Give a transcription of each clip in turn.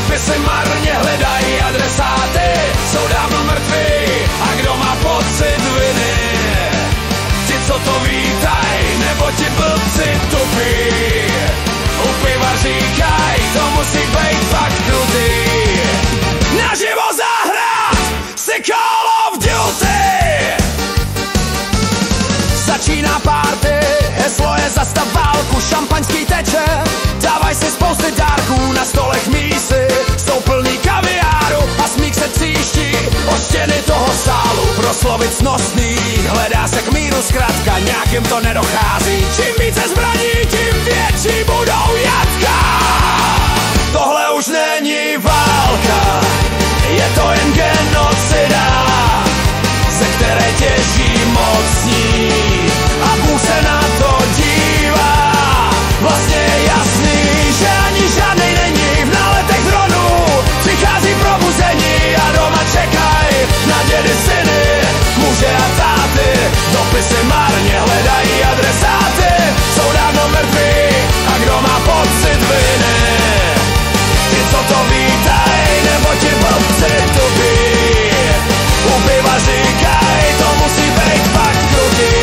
dopisy marně hledají adresáty, jsou dávno mrtví a kdo má pocit viny? Ti, co to vítaj, nebo ti blbci tupí. U piva říkaj, to musí být fakt krutý. Naživo zahrát si Call of Duty. Začíná party, heslo je zastav válku, šampaňský teče, dávaj si spousty dárků, na stolech mísy jsou plný kaviáru a smích se tříští o stěny toho sálu. Proslovit cnostný, hledá se k míru zkratka, nějakým to nedochází. Čím více zbraní, tím větší budou jatka. Tohle už není válka, je to jen genocida, ze které těží mocní a Bůh se na to dívá. Vlastně je jasný, že ani žádnej není v náletech dronů. Přichází probuzení a doma čekaj na dědy, syny, muže a táty. Dopisy marně hledají adresáty, jsou dávno mrtví a kdo má pocit viny? Ti, co to vítaj, nebo ti blbci tupí. U piva říkaj, to musí být fakt krutý.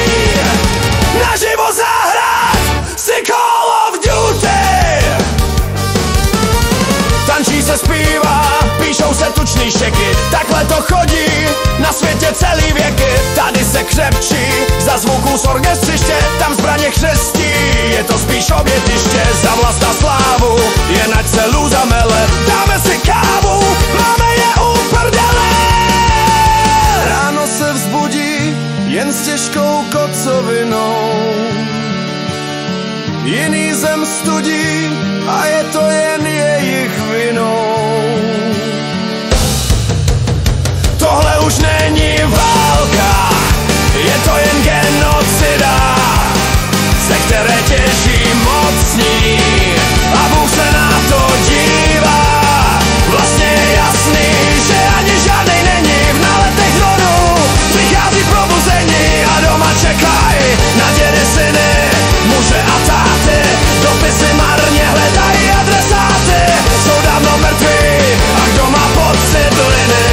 Naživo zahrát si Call of Duty. Tančí se, zpívá, píšou se tučný šeky, takhle to chodí na světě celý věky. Tady se křepčí za zvuků z orchestřiště, tam zbraně chřestí, je to spíš obětiště. Za vlast a slávu, jen ať se lůza mele, dáme si kávu, máme je u prdele. Ráno se vzbudí jen s těžkou kocovinou, jiný zem studí a je to jen jejich vinou. Tohle už není válka, je to jen genocida, ze které těží mocní a Bůh se na to dívá. Vlastně je jasný, že ani žádnej není v náletech dronů. Přichází probuzení a doma čekaj na dědy, syny, muže a táty. Dopisy marně hledají adresáty, jsou dávno mrtví a kdo má pocit viny?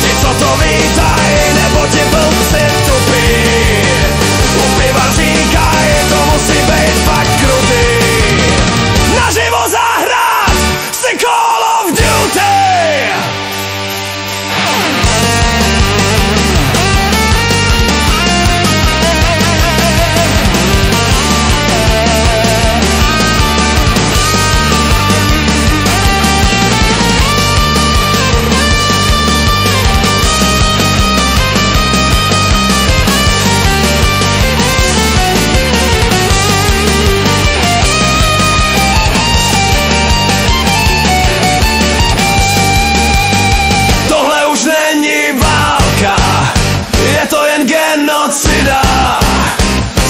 Ti, co to vítaj, nebo ti blbci tupí. U piva říkaj, to musí být fakt krutý. Naživo zahrát si Call of Duty.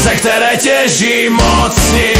Ze které těží mocní